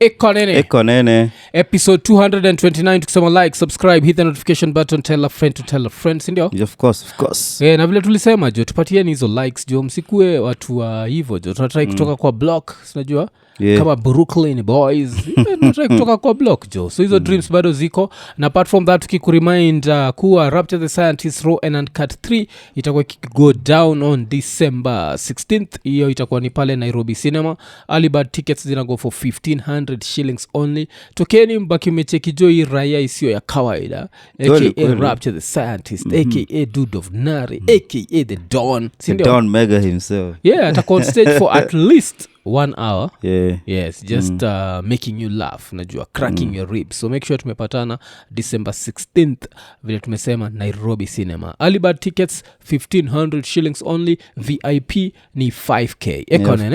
Iko Nini. Iko Nini. Episode 229. Tukisema like, subscribe, hit the notification button, tell a friend to tell a friend, sindio? Of course. Na vile tulisema jo, tupatieni hizo likes jo, msikue watu wa hivyo jo. Tunatry kutoka kwa block, sinajua? Yeah. Kama Brooklyn boys tunatry kutoka kwa block jo. So hizo dreams bado ziko. Na apart from that tukikuremind kuwa Rapture the Scientist Raw and Uncut 3 itakuwa go down on December 16th. Hiyo itakuwa ni pale Nairobi Cinema. Early bird tickets zina go for 1500 shillings only. Tokeni mbaki mecheki jo hii raya isio ya kawaida. AKA Rapture the Scientist, AKA Dude of Nari, AKA The Don. The Don Mega himself. Yeah, atakuwa on stage for at least 1 hour. Yeah. Yes, just making you laugh, najua, cracking your ribs. So make sure tumepatana December 16th vile tumesema Nairobi Cinema. Early bird tickets 1500 shillings only, VIP ni 5k.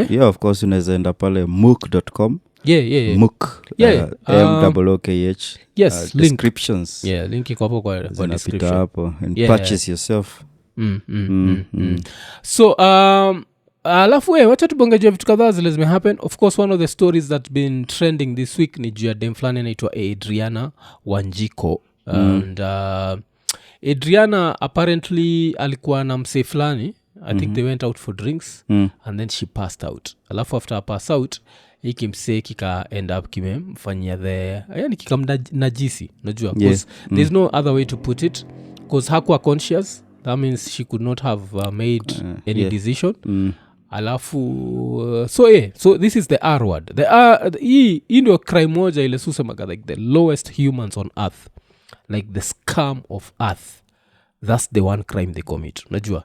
Yeah, of course unaweza enda pale mook.com. Yeah. Mook. MOOKH. Yes, descriptions. Yeah, link iko hapo kwa description hapo and purchase yourself. So alafu wacha tubongejea vitu kadhaa zile zimehappen. Of course one of the stories that been trending this week ni juu ya dem fulani anaitwa ADRIANA WANJIKU. And ADRIANA apparently alikuwa na msee fulani. I think they went out for drinks and then she passed out. Alafu after pass out hiki msee kika end up kimemfanyia yani kikamnajisi, unajua, because there's no other way to put it, because hakuwa conscious. That means she could not have made any decision. Alafu so this is the R word. Hii ndio crime moja ile susemaga like the lowest humans on earth, like the scum of earth. That's the one crime they commit, unajua.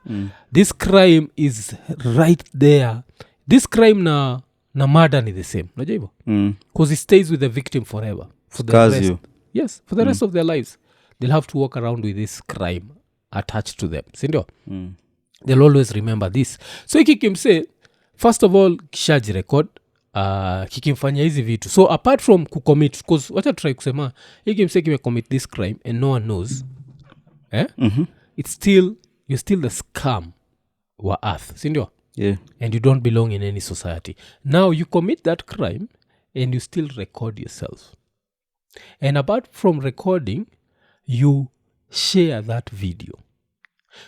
This crime is right there. This crime na murder ni the same, unajua hivyo, because it stays with the victim forever, for the rest. Yes, for the rest of their lives they'll have to walk around with this crime attached to them, sindio? They'll always remember this. So ikikimse, first of all, kishaji record kikimfanya hizi vitu. So apart from kucommit, because wacha try kusema ikimse kimecommit this crime and no one knows, it's still, you're still the scum wa earth, sindio? Yeah. And you don't belong in any society. Now you commit that crime and you still record yourself. And apart from recording, you share that video.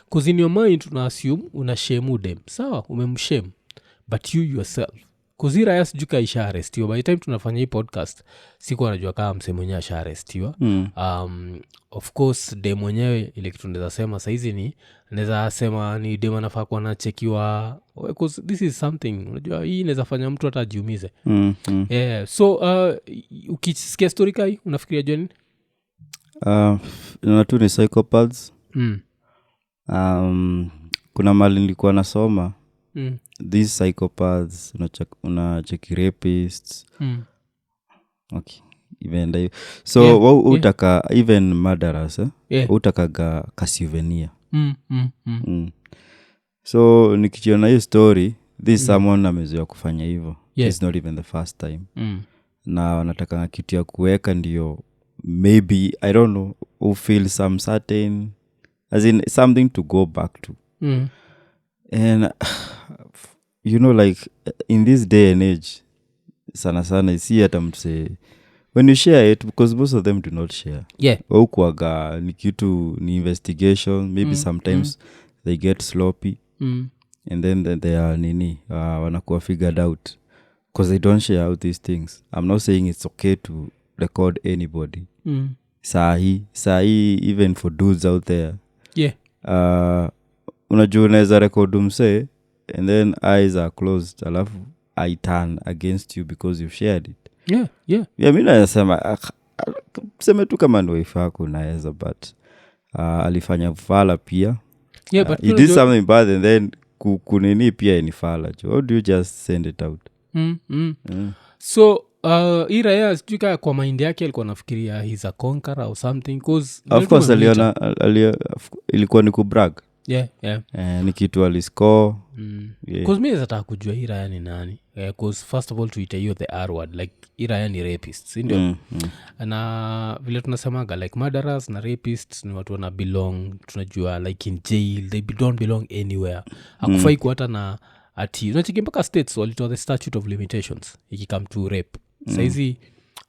Because in your mind una assume una shame dem. Sawa, umemshame. But you yourself, because hii raya sijuka isha arrestiwa. By the time tunafanya hii podcast siku anajua kama mse mwenyewe asha arrestiwa. Of course dem mwenyewe ile kitu ndeza sema saizi ni neza sema ni dem anafaa kuwa anachekiwa, because this is something, unajua hii inaweza fanya mtu hata ajiumize. Yeah. So ukisikia story kai unafikiria jeni? Natu ni psychopaths. Kuna mali nilikuwa nasoma these psychopaths unacheki rapists. Okay, even that. So utaka even murderers utakaga kasouvenir. So nikijiona hiyo story, this someone amezoea kufanya hivyo. It's not even the first time. Na wanataka kitu ya kuweka ndio maybe, I don't know, who feel some certain, as in something to go back to. And you know, like in this day and age, sana you see hata mse when you share it, because most of them do not share. Yeah. Okuaga ni kitu ni investigation, maybe sometimes they get sloppy. And then they are wanakuwa figured out because they don't share out these things. I'm not saying it's okay to record anybody. Sahi even for dudes out there. Yeah. Unajua unaweza record mse and then eyes are closed, alafu I turn against you because you shared it. Yeah. Mimi nasema sema tu kama ndio ifako unaweza, but alifanya fala pia. Yeah, but he did something bad and then kunini pia ni fala. How do you just send it out? So Iraya sijuka kwa mind yake alikuwa nafikiria he's a conqueror or something, cause of course ilikuwa ni kubrag. Yeah. Ni kitu aliscore. Cause mimi nataka kujua Iraya ni nani. Cause first of all tuite hiyo the R word, like Iraya ni rapist, ndio? Na vile tunasemaga like murderers na rapists ni watu wana belong, tunajua like in jail, they don't belong anywhere. Hakufai kuwa hata na ati unachiki mpaka states walitoa the statute of limitations ikikam to rape. saizi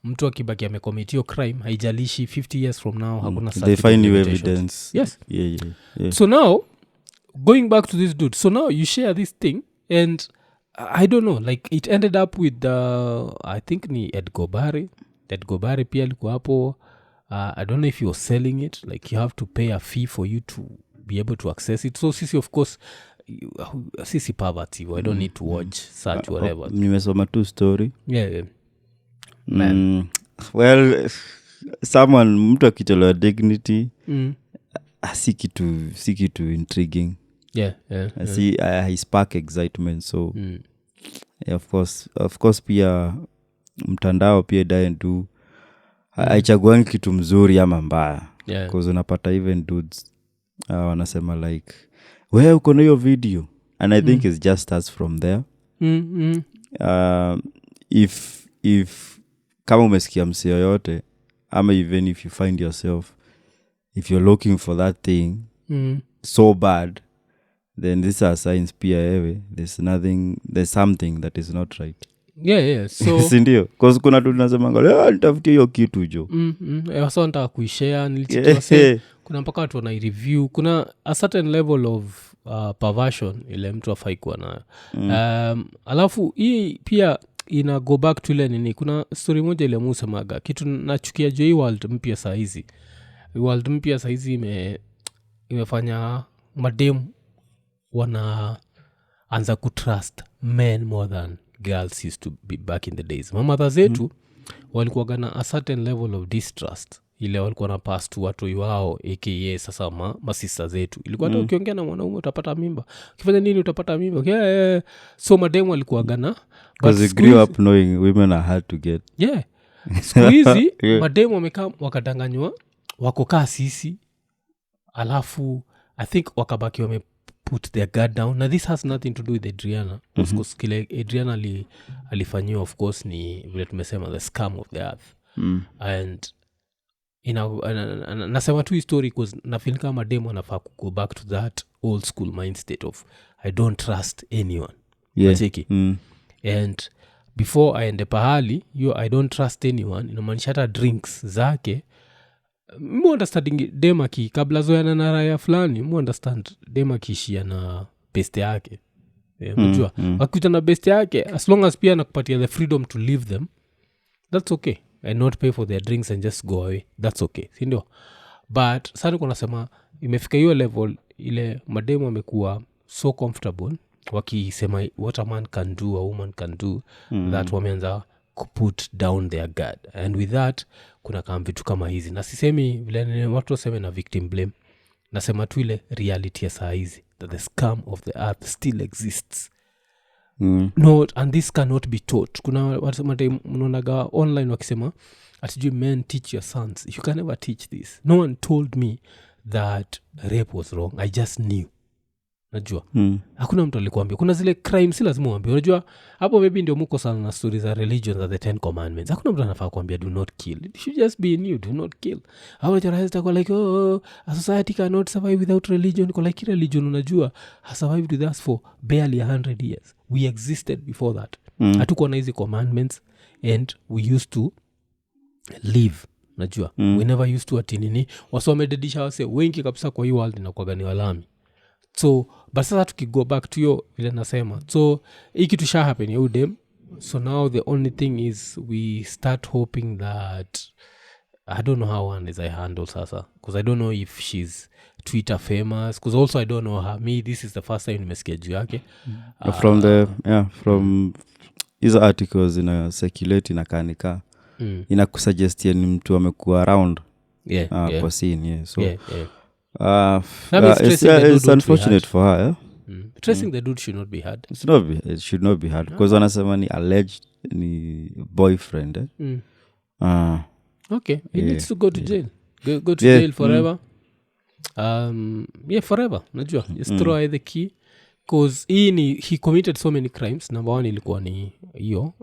mtu akibaki amecommit crime haijalishi 50 years from now hakuna they find new evidence. Yes. Yeah. So now going back to this dude, so now you share this thing and I don't know, like it ended up with I think ni Ed Gobari pia alikuwa hapo. I don't know if you're selling it, like you have to pay a fee for you to be able to access it. So sisi of course sisi poverty, I don't need to watch such whatever. Nimesoma tu story. Yeah. Well, someone mtu akitolewa dignity si kitu intriguing. Yeah. I spark excitement, so yeah, of course pia mtandao pia do haichaguangi kitu mzuri ama mbaya. Because unapata even dudes wanasema like wewe uko na hiyo video, and I think it just starts from there. If kama umesikia msi yoyote ama even if you find yourself, if you're looking for that thing so bad, then these are signs pia ewe there's something that is not right. Yeah. So sindio, cause kuna tu tunasema nitafutia hiyo kitu jo. Wasa nataka kuishare, nilichukua kuna mpaka watu wana review, kuna a certain level of perversion ile mtu afai kuwa nayo. Alafu hii pia ina go back to ile nini, kuna story moja ile musemaga kitu nachukia jo hii world mpya saa hizi imefanya mademu wanaanza kutrust men more than girls used to be back in the days. Mamadha zetu walikuwa na a certain level of distrust ile walikuwa na pass to watu wao aka sasa masista zetu. Ilikuwa hata ukiongea na mwanaume utapata mimba, ukifanya nini utapata mimba. Yeah. So mademu walikuwa gana, because they grew up knowing women are hard to get. Yeah. Siku hizi mademu wamekaa wakadanganywa wako kaa sisi, alafu I think wakabaki wame put their guard down. Now this has nothing to do with Adriana. Of course kile Adriana alifanyiwa of course ni vile tumesema the scam of the earth. And nasema tu story because na feel kama demo anafaa go back to that old school mind state of I don't trust anyone. And before I ende pahali I don't trust anyone, inamaanisha hata drinks zake mu understanding demaki kabla zoeana na raya fulani, mu understand demaki ishia na best yake. Unajua wakikuta na best yake, as long as pia nakupatia the freedom to leave them, that's okay, and not pay for their drinks and just go away, that's okay, si ndio? But sasa kuna sema imefika hiyo level ile mademu wamekuwa so comfortable wakisema what a man can do, a woman can do, that wameanza put down their guard, and with that kuna kama vitu kama hizi. Na sisemi vile watu waseme na victim blame, nasema tu ile reality ya saa hizi that the scum of the earth still exists. No, and this cannot be taught. Kuna wasema mnaonaga online wakisema atijui men teach your sons, you can never teach this. No one told me that rape was wrong, I just knew. Najua hakuna mtu alikuambia. Kuna zile crime si lazima uambie. Unajua hapo maybe ndio mko sana na stories za religion za the 10 commandments. Hakuna mtu anafaa kuambia do not kill, it should just be in you, do not kill. How terrorists go like a society cannot survive without religion. Kwa like religion unajua has survived with us for barely 100 years. We existed before that. Hatukuwa na hizi commandments and we used to live. Najua we never used to atinini wasomededisha wase wengi kabisa kwa hii world na kwa gani walami. So but sasa tukigo back to yo vile nasema, so hii kitu sha happen ya udem. So now the only thing is we start hoping that I don't know how one is I handle sasa, because I don't know if she's Twitter famous, because also I don't know her. Me, this is the first time nimesikia juu yake from hizo articles ina circulate inakanika inakusuggestia ni mtu amekuwa around kwa scene. So it's unfortunate for her. Tracing the dude should not be hard. It should not be hard because wanasema ni alleged ni boyfriend. Okay, he needs to go to jail. Go to jail forever. Forever. Najua just throw away the key, because he committed so many crimes. Number 1 ilikuwa ni hiyo,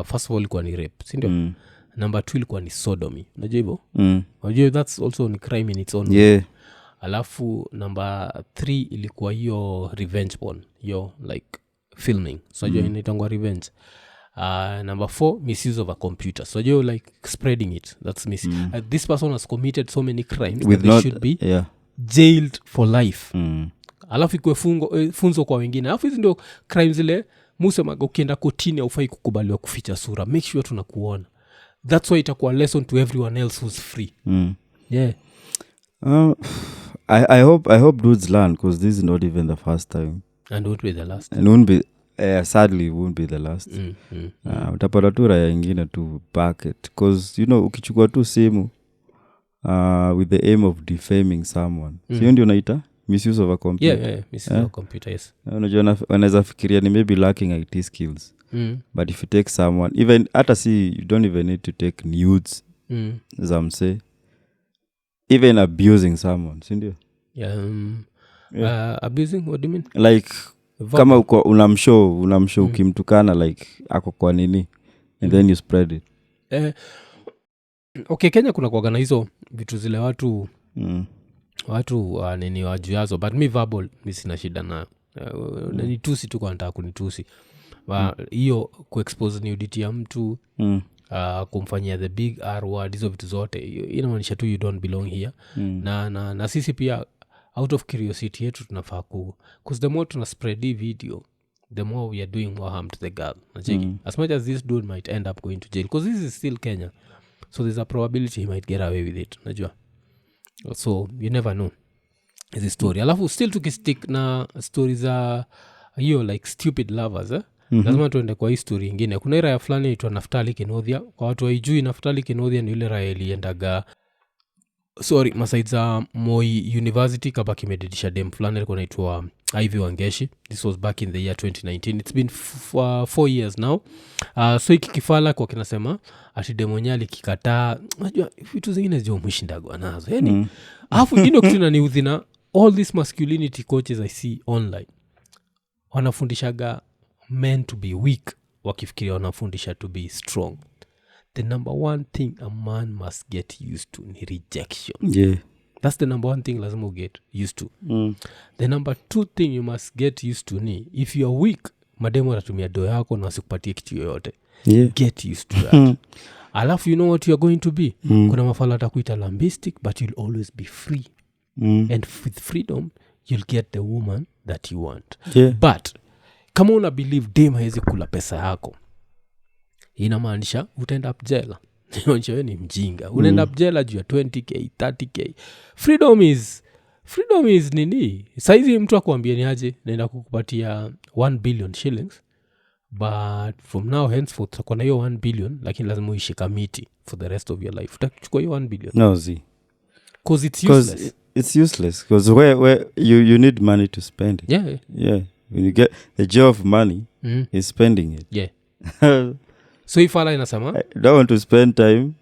first of all ilikuwa ni rape, si ndio? Number 2 ilikuwa ni sodomy. Unajua hivyo? Unajua that's also a crime in its own. Alafu number 3 ilikuwa hiyo revenge porn, hiyo like filming. So unajua inaitangwa revenge. Number 4, misuse of a computer. So you're like spreading it. That's this person has committed so many crimes that they should be jailed for life. Alafu ikue funzo kwa wengine. Alafu hizi ndio crimes zile musemaga ukienda kotini haufai kukubaliwa kuficha sura. Make sure tunakuona. That's why itakuwa lesson to everyone else who's free. Yeah. I hope dudes learn, because this is not even the first time. And won't be the last. And won't be sadly won't be the last. Utapata tu raya ingine tu bucket, because ukichukua tu simu with the aim of defaming someone. So ndio unaita misuse of a computer. Yeah, misuse of a computer, yes. Unajua wanaweza fikiria ni maybe lacking IT skills. But if you take someone, even hata you don't even need to take nudes, zamse, even abusing someone, sindio? Abusing, what do you mean? Like kama unamshow ukimtukana like ako kwa nini, and then you spread it. Okay, Kenya kuna kuwaga na hizo vitu zile watu nini wajuazo, but me verbal mi sina shida na nitusi tu kwa nataka kunitusi. Hiyo kuexpose nudity ya mtu, kumfanyia the big R word, hizo vitu zote inamaanisha tu you don't belong here. Na sisi pia out of curiosity yetu tunafaa because the more tuna spread hii video, the more we are doing more harm to the girl. As much as this dude might end up going to jail, because this is still Kenya, so there's a probability he might get away with it, najua. So you never know hizi story. Alafu still tukistick na stories za hiyo like stupid lovers, lazima tuende kwa hii story ingine. Kuna raya fulani inaitwa Naftali Kinothia. Kwa watu waijui, Naftali Kinothia ni ile raya iliendaga masaid za Moi University kaba kimededisha dem fulani alikuwa anaitwa Ivy Wangeshi. This was back in the year 2019. It's been 4 years now. So hiki kifala kwa kinasema ati demonyali kikataa, unajua vitu zingine zio mshindagwa nazo. Yani alafu ndio kitu inaniudhi na all these masculinity coaches I see online. Wanafundishaga men to be weak wakifikiria wanafundisha to be strong. The number one thing a man must get used to ni rejection. Yeah. That's the number one thing lazima get used to. The number 2 thing you must get used to ni if you are weak, mademo atatumia do yako na wasikupatie kitu yoyote. Yeah. Get used to that. Alafu you know what you are going to be. Kuna mafala atakuita lambistic, but you'll always be free. And with freedom, you'll get the woman that you want. Yeah. But kama una believe dem hawezi kula pesa yako, inamaanisha utaenda up jela. Wewe ni mjinga. Unaenda up jela juu ya 20k, 30k. Freedom is nini? Saizi mtu akwambia ni aje naenda kukupatia 1 billion shillings, but from now henceforth utakuwa na hiyo 1 billion, lakini lazima uishi kamiti for the rest of your life. Utachukua hiyo 1 billion? No, see. Because it's useless. It's useless because where you need money to spend it. Yeah. When you get the joy of money, is spending it. Yeah. So if Allah inasema, I don't want to spend time.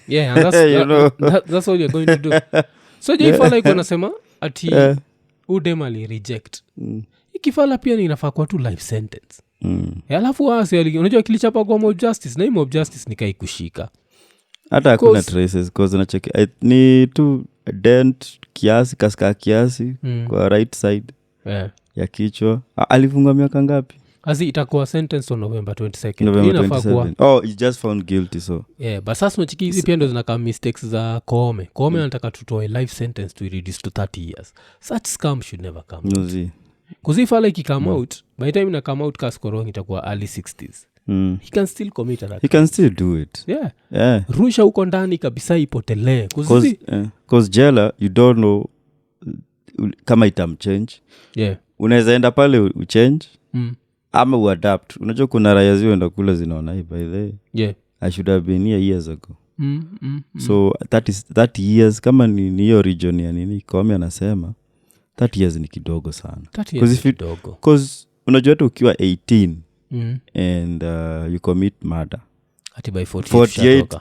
Yeah, and that's that's all you're going to do. So if Allah iko nasema ati udemali reject. Ikifala pia inafaa kwa tu life sentence. Alafu unajua kilichapa kwa mob justice, na mob justice nikai kushika. Hata hakuna traces because unacheki ni tu dent kiasi kaska kiasi kwa right side. Ya kichwa. Alifungwa miaka ngapi? Azi itakuwa sentence on November 22nd. November 27. Oh, he just found guilty so. Yeah, but sasa unachiki hizi pia ndo zinaka mistakes za Koome. Koome anataka tutoe life sentence to reduce to 30 years. Such scam should never come out. Because if like he come out, by the time ina come out kaskorong itakuwa early 60s. He can still commit that. He can still do it. Yeah. Rusha huko ndani kabisa ipotelee. Because jela, you don't know kama itamchange. Yeah. Unaweza enda pale uchange ama uadapt. Unajua kuna raya zioenda kula zinaona hii by the way. Yeah. I should have been here years ago. So 30 years kama ni hiyo region ya nini Koome anasema 30 years ni kidogo sana. 30 years ni kidogo. Because unajua hata ukiwa 18 and you commit murder ati by 48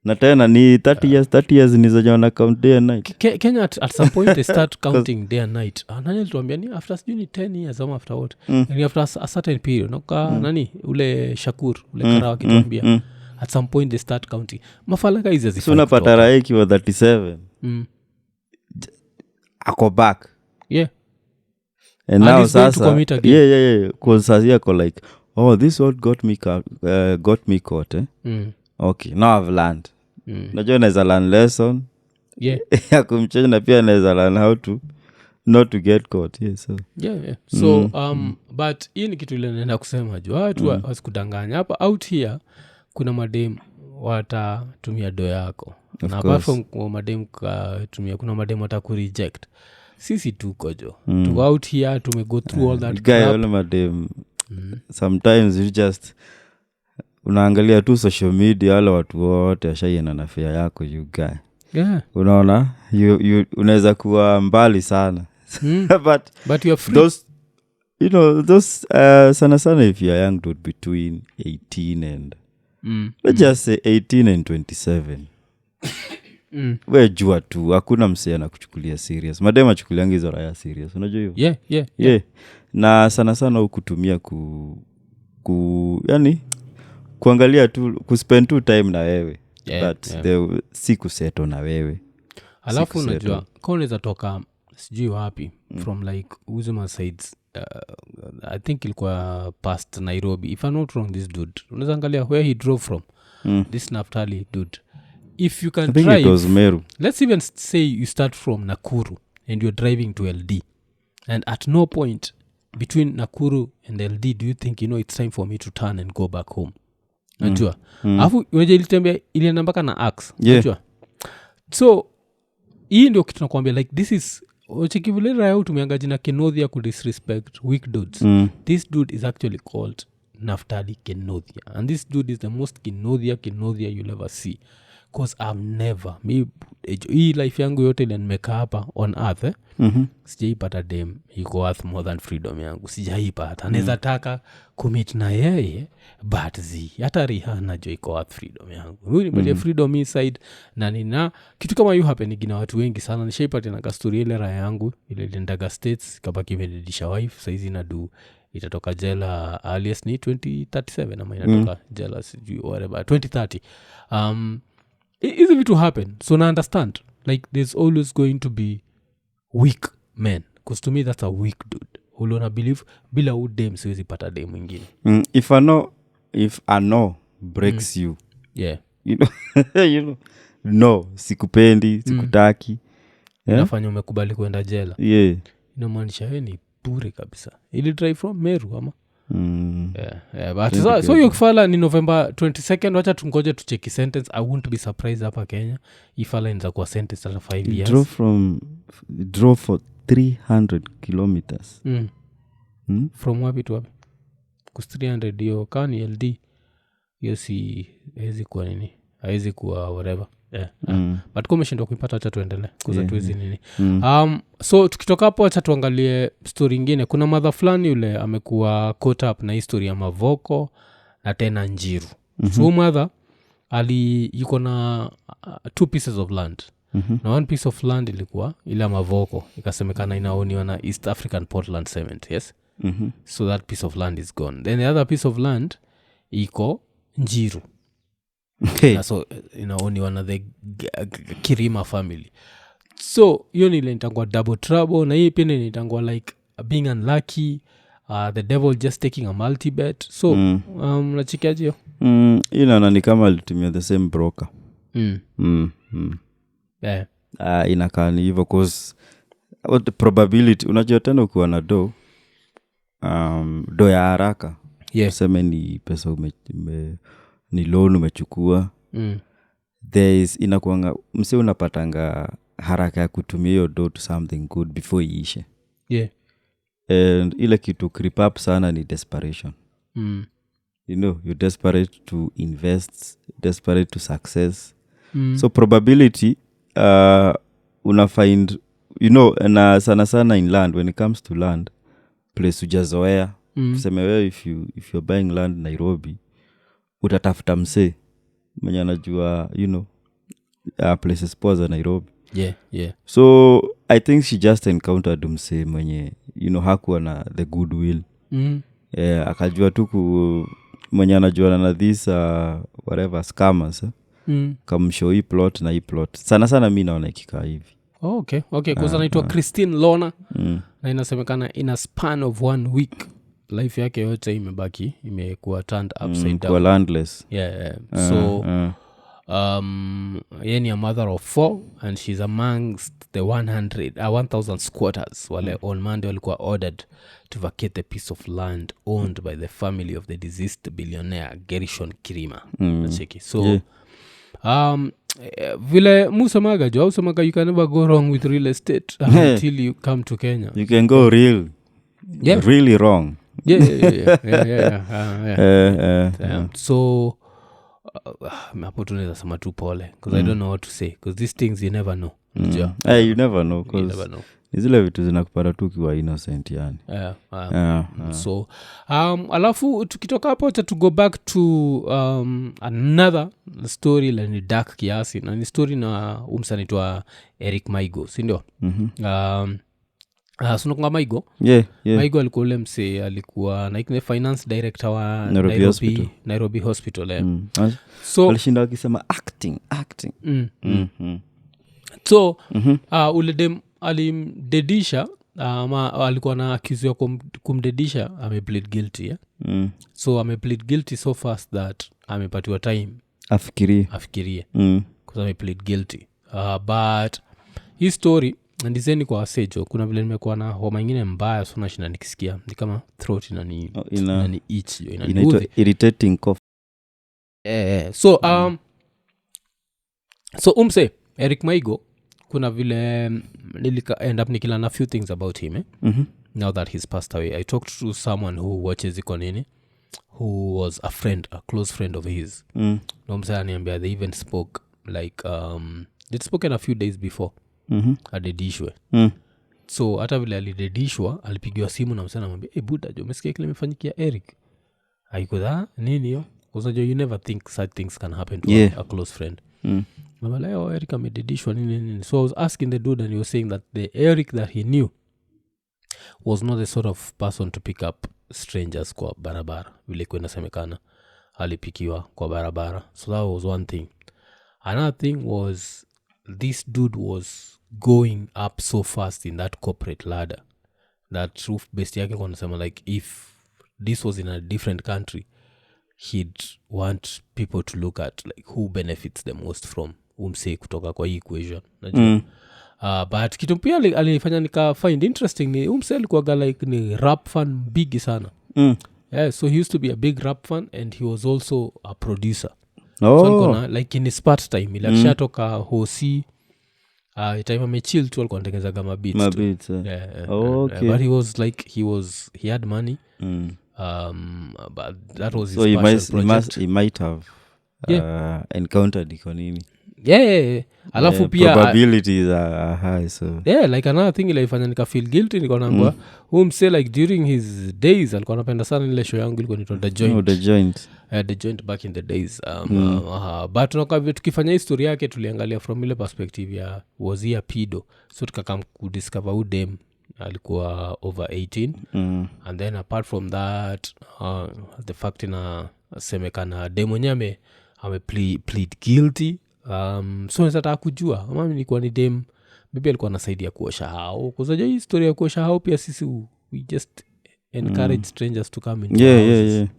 na tena ni 30 years ni zajaona count day and night. Kenya at some point they start counting day and night. Nani alituambia ni after ni 10 years ama after what? And after a certain period nani ule Shakur ule Karawa kituambia at some point they start counting. Mafalaka hizi zifanya. So unapata raiki wa 37 ako back. Yeah. And now sasa yeah because sasa yako like oh, this what got me caught okay, now I've learned. Najua naweza learn lesson ya kumchange, na pia naweza learn how to not to get caught. Yeah. So but hii ni kitu ile naenda kusema juu watu wasikudanganya hapa out here. Kuna madem watatumia do yako, na apart from madem kutumia, kuna madem watakureject. Sisi tuko jo tuko out here, tumego through all that guy. Wale madem sometimes you just unaangalia tu social media, wale watu wote washaiena na fare yako you guy. Unaona unaweza kuwa mbali sana but you're free. Those, you know, those sana if you're young dude between 18 and let's just say 18 and 27 we jua tu hakuna msee anakuchukulia serious. Madem achukuliangi hizo raya serious, unajua hiyo? Yeah. Na sana ukutumia yani kuangalia tu, kuspend tu time na wewe, but si kuseto na wewe. Alafu unajua kwa unaweza toka sijui wapi from like Uzuma sides, I think ilikuwa past Nairobi if I'm not wrong. This dude unaweza angalia where he drove from, this Naftali dude. If you can drive, it was Meru. Let's even say you start from Nakuru and you're driving to LD, and at no point between Nakuru and LD do you think, you know, it's time for me to turn and go back home. Najua alafu unajua ilitembea ilienda mpaka na axe. Najua so hii ndio kitu nakwambia, like this is ochekivulera yao tumeanga jina Kenothia ku disrespect weak dudes. This dude is actually called Naftali Kenothia, and this dude is the most Kenothia you'll ever see, because I've never hii life yangu yote ile nimekaa hapa on earth sijaipata dem iko worth more than freedom yangu. Sijaipata. Naweza taka commit na yeye, but hata Rihanna jo iko worth freedom yangu. Huyu ni freedom inside, na nina kitu kama hiyo happen gina watu wengi sana. Nishaipata na story ile raya yangu ile lendaga States kabaki imedidisha wife, saizi nadu itatoka jela earliest ni 2037 ama inatoka jela sijui whatever 2030. Hizi vitu happen, so na understand like there's always going to be weak men, because to me that's a weak dude. Ulona believe bila udem siwezi pata dem mwingine. If I know breaks you, you know no, sikupendi, sikutaki, nafanya umekubali kwenda jela, inamaanisha wewe ni bure kabisa. Ili drive from Meru ama but so hiyo kifala ni November 22nd. Wacha tungoje tucheki sentence. I won't be surprised hapa Kenya ifala inza kuwa sentence hata 5 years. Drove for 300 kilometers. From wapi to wapi? Kus 300 hiyo kani LD hiyo si hezi kuwa nini, hezi kuwa whatever. But kama umeshindwa kuipata, acha tuendelee kuza tuwezi nini. So tukitoka hapo acha tuangalie story nyingine. Kuna mother fulani yule amekuwa caught up na history ya Mavoko na tena Njiru. So mother yuko na 2 pieces of land. Na one piece of land ilikuwa ile Mavoko, ikasemekana inaoniwa na East African Portland Cement, yes. So that piece of land is gone. Then the other piece of land iko Njiru. So inaoniwa na the Kirima family. So hiyo ni ile inatangwa double trouble, na hii pia ni inatangwa like being unlucky, the devil just taking a multi bet. So nachikiaje hiyo? Ina ni kama alitumia the same broker. Inakaa ni hivyo, cause what the probability, unajua tena ukiwa na do ya haraka, useme ni pesa ni loan umechukua, there is inakuanga mse unapatanga haraka ya kutumia hiyo do to something good before iishe. And ile kitu creep up sana ni desperation. You know, you're desperate to invest, desperate to success. So probability una find, you know, na sana in land, when it comes to land, place ujazoea. Tuseme wewe if you're buying land Nairobi, utatafuta mse mwenye anajua, you know, places poa za Nairobi. So I think she just encountered mse mwenye, you know, hakuwa na the goodwill. Akajua tu mwenye anajua na this whatever scammers. Kamshow hii plot na hii plot. Sana mimi naona ikikaa hivi. Okay, kwa sababu anaitwa Christine Lona, na inasemekana in a span of 1 week life yake yote imebaki imekuwa turned upside down kwa landless so yeye ni a mother of 4 and she's amongst the 1000 squatters wale on Monday walikuwa ordered to vacate the piece of land owned by the family of the deceased billionaire Gershon Kirima nacheki so vile musamaga jo usamaga you can never go wrong with real estate until you come to Kenya. You can go really wrong. So hapo tunaweza sema tu pole because I don't know what to say because these things you never know. You never know because zile vitu zinakupata tu kiwa innocent yani. So alafu tukitoka hapo to go back to another story ni dark kiasi na ni story na umsanitwa Eric Maigo si ndio? Sunakunga Maigo? Maigo alikuwa ule mse alikuwa like the finance director wa Nairobi Hospital. So alishinda akisema acting. So ule dem alimdedisha alikuwa na accuse ya kumdedisha ameplead guilty so ameplead guilty so fast that amepatiwa time afikirie because ameplead guilty but hii story ndizeni kwa wasejo kuna vile nimekuwa na homa ingine mbaya so nashinda nikisikia ni kama throat inani itch inaitwa irritating cough so umse Eric Maigo kuna vile end up nikila na few things about him now that he's passed away. I talked to someone who watches Ikonini who was a close friend of his no msa aniambia they even spoke like they'd spoken a few days before adedishwe so hata vile alidedishwa alipigiwa simu na msana mwambia buda jo umesikia kile imefanyikia Eric haiko nini hiyo because you never think such things can happen to a close friend Mamaleo Eric amededishwa nini so I was asking the dude and he was saying that the Eric that he knew was not the sort of person to pick up strangers kwa barabara vile kwenda semekana alipikiwa kwa barabara so that was one thing. Another thing was this dude was going up so fast in that corporate ladder that truth based yake kwa nasema like if this was in a different country he'd want people to look at like who benefits the most from umse kutoka kwa hii equation najua but kitu pia alifanya nika find interesting ni umse alikuwa like ni rap fan big sana so he used to be a big rap fan and he was also a producer so alikuwa like in his part time ile akishatoka hosi time amechill tu alikuwa anatengeneza kama beats okay. But he was like he had money but that was his passion project. He might have encountered Ikonini. Alafu pia probabilities are high so like another thing ilifanya nika feel guilty niko naambia say like during his days alikuwa anapenda sana ile show yangu ilikuwa inaitwa The Joint back in the days but tukifanya historia yake tuliangalia from ile perspective ya was he a pedo so tukakam kudiscover who dem alikuwa over 18 and then apart from that the fact semekana dem mwenyewe ame plead guilty so nataka kujua ama nilikuwa ni dem maybe alikuwa anasaidia kuosha hao kuzaje hii story ya kuosha hao pia sisi we just encourage strangers to come into houses.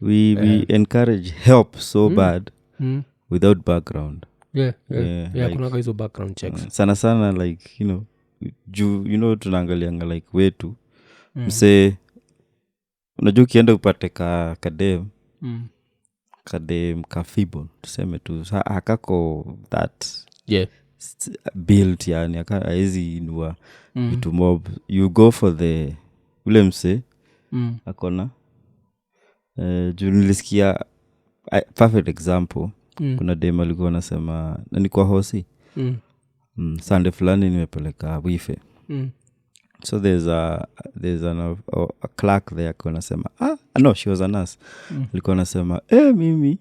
We encourage help so bad without background like, kuna hizo background checks sana like tunaangalianga like wetu mse unajua ukienda upate kadem kafibo tuseme tu hakako that built yani haezi inua vitu mob you go for the ule mse akona juu nilisikia perfect example kuna dem alikuwa anasema na ni kwa hosi Sunday fulani nimepeleka wife so there's a clerk there alikuwa anasema no she was a nurse alikuwa anasema mimi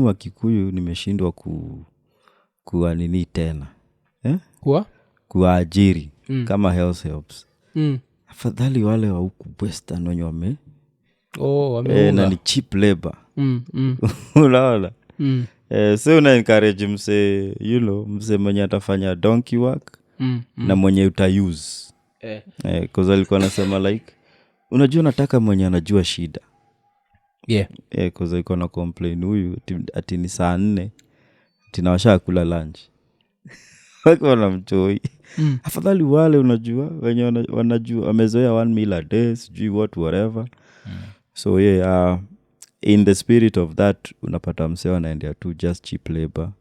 wa Kikuyu nimeshindwa kuwa nini tena kuajiri kama health helps afadhali wale wa huku Western wenye na ni cheap labor unaona so una encourage mse mse mwenye atafanya donkey work na mwenye use cause alikuwa anasema like unajua nataka mwenye anajua shida. Yeah. Cause iko na complain huyu ati ni saa 4 tinawasha kula lunch. Wako na mtoi. Afadhali wale unajua wenye wanajua wamezoea 1 meal a day, sijui whatever. So in the spirit of that unapata msee anaendea tu just cheap labor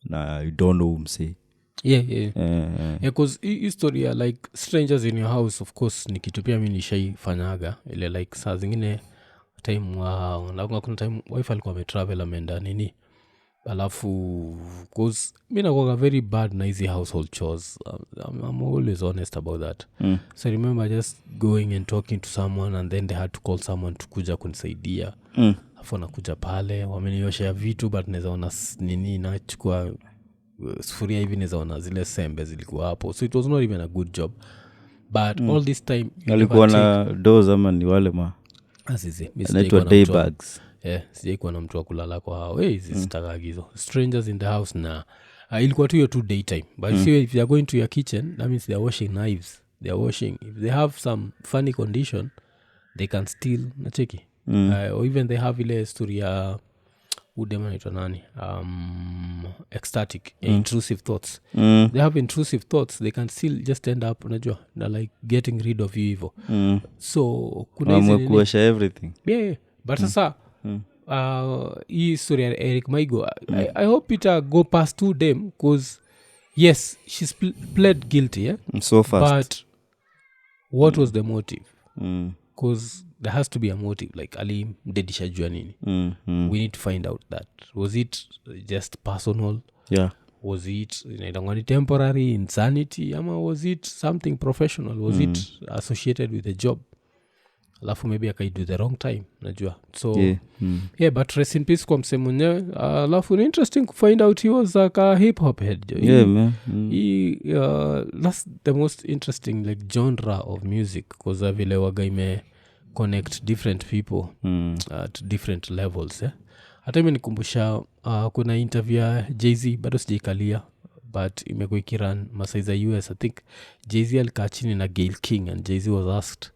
na you don't know msee. Yeah, cause history ya like strangers in your house of course ni kitu pia mimi nishaifanyaga ile like saa zingine time kuna time wife alikuwa ametravel ameenda nini alafu cause mimi nakuwa very bad na hizi household chores. I'm always honest about that. So I remember just going and talking to someone and then they had to call someone to kuja kunisaidia. Afu nakuja pale wamenioshea vitu but naweza ona nini nachukua sufuria hivi naweza ona zile sembe zilikuwa hapo. So it was not even a good job. But all this time alikuwa na doors ama ni wale Asizi, anaitwa day bags. Sijai kuwa na mtu wa kulala kwa hao. Hizi sitakagizo. Strangers in the house na ilikuwa tu hiyo tu daytime. But if they are going to your kitchen, that means they are washing knives. They are washing. If they have some funny condition, they can steal. Nacheki. Or even they have ile story ya udema naitwa nani? Ecstatic, intrusive thoughts. They have intrusive thoughts. They can still just end up, unajua, like getting rid of you hivyo. So kuna hizi kuosha everything. Yeah. But sasa hii story ya Eric Maigo, I hope it go past to them because yes, she's pled guilty, so fast. But what was the motive? Because there has to be a motive, like Ali mdedisha jua nini. We need to find out that. Was it just personal? Yeah. Was it temporary insanity? Ama was it something professional? Was it associated with a job? Alafu maybe akaido the wrong time, najua. So yeah, but rest in peace kwa msee mwenyewe. Alafu ni interesting to find out he was like a hip hop head. Man. That's the most interesting like genre of music because vile waga ime connect different people at different levels. Hata imenikumbusha kuna interview ya Jay-Z, bado sijaikalia but imekuwa ikiran masaiza US. I think Jay-Z alikaa chini na Gayle King and Jay-Z was asked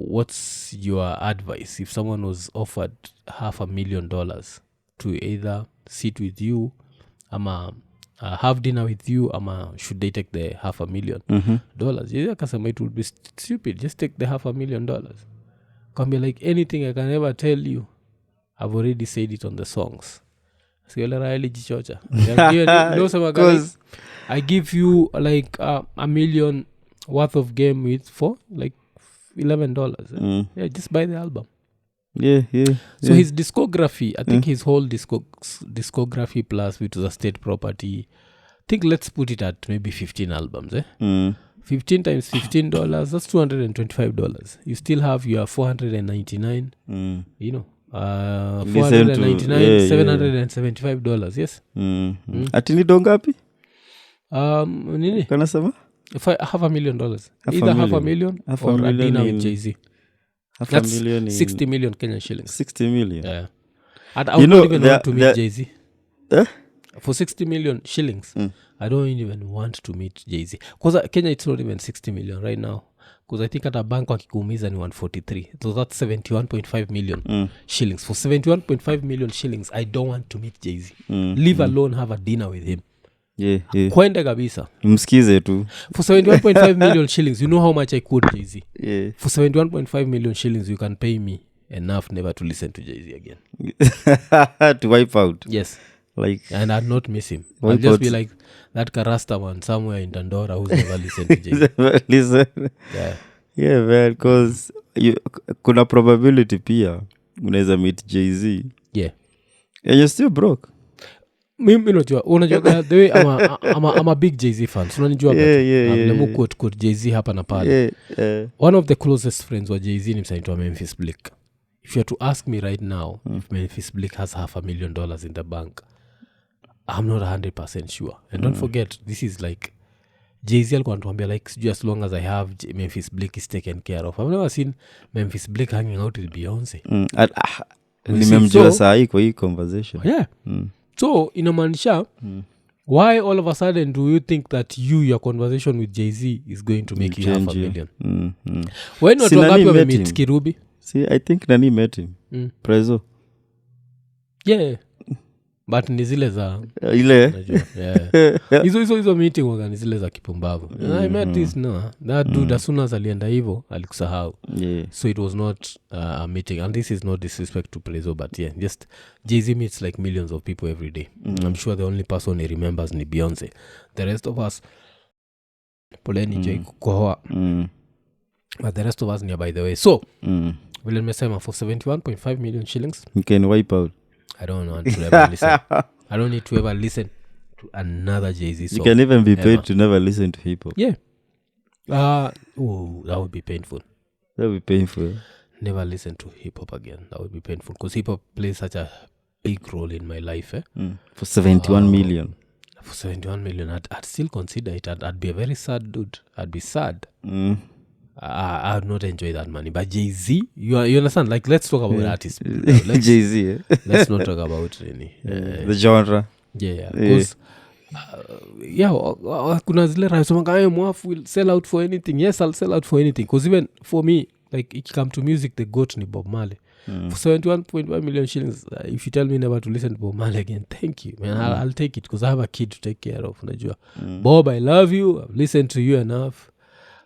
what's your advice if someone was offered $500,000 to either sit with you ama have dinner with you ama should they take the $500,000? Yeah, akasema it would be stupid, just take the $500,000. Can be like anything I can ever tell you, I've already said it on the songs. Siole raeli jichocha. Guys, I give you like $1 million worth of game with for like $11. Yeah, just buy the album. Yeah. So his discography, I think his whole discography plus which was a state property, I think let's put it at maybe 15 albums. 15 times $15, that's $225. You still have your $499. You know, $499, $775. Yes. Ati ni dongapi? Nini? Kana sema? $500,000. Either $500,000 or a dinner with Jay-Z. That's 60 million Kenyan shillings. 60 million. Yeah. And I don't even want to meet Jay-Z. For 60 million shillings, I don't even want to meet Jay-Z. Because Kenya, it's not even 60 million right now. Because I think at a bank wakikuumiza ni 143. So that's 71.5 million shillings. For 71.5 million shillings, I don't want to meet Jay-Z. Leave alone have a dinner with him. Yeah. Kwende kabisa. Msikize tu. For 71.5 million shillings, you know how much I quote Jay-Z? Yeah. For 71.5 million shillings, you can pay me enough never to listen to Jay-Z again. To wipe out. Yes. Like, and I'd not miss him. I'll just be like that Karasta man somewhere in Dandora who's never listened to Jay-Z. Listen. Yeah, man, because kuna probability pia unaweza meet Jay-Z. Yeah. And you're still broke. Mimi unajua the way I'm a big Jay-Z fan. So unanijua yeah. Quote Jay-Z hapa na pale. Yeah. One of the closest friends wa Jay-Z ni msanii Memphis Bleek. If you are to ask me right now if Memphis Bleek has $500,000 in the bank, I'm not 100% sure. And don't forget, this is like Jay-Z alikuwa anatuambia like as long as I have Memphis Bleek is taken care of. I've never seen Memphis Bleek hanging out with Beyonce. Nimemjua saa hii kwa hii conversation. Yeah. So inamaanisha why all of a sudden do you think that your conversation with Jay-Z is going to make you half a million? When not wangapi wamemeet Kirubi? See, I think Nani met him. Prezo. Yeah. But ni zile za ile hizo meeting waga ni zile za kipumbavu. I met this that dude as soon as alienda hivyo alikusahau. So it was not a meeting, and this is not disrespect to Prezo, but yeah, just Jay-Z meets like millions of people every day. I'm sure the only person he remembers ni Beyonce. The rest of us poleni Jay kukohoa. But the rest of us ni by the way. So vile nimesema for 71.5 million shillings you can wipe out. I don't want to ever listen. I don't need to ever listen to another Jay-Z song. You can even be paid to never listen to hip hop. Yeah. That would be painful. That would be painful. Never listen to hip hop again. That would be painful because hip hop plays such a big role in my life. For 71 million. For 71 million, I'd still consider it. I'd be a very sad dude. I'd be sad. I would not enjoy that money. But Jay-Z, you understand? Like, let's talk about artists. Jay-Z, let's not talk about any the genre. Yeah, because kuna zile raisomanga mwafu will sell out for anything. Yes, I'll sell out for anything. Because even for me, like, if you come to music, the goat ni Bob Marley. For 71.1 million shillings, if you tell me never to listen to Bob Marley again, thank you, man. I'll take it because I have a kid to take care of. Bob, I love you. I've listened to you enough.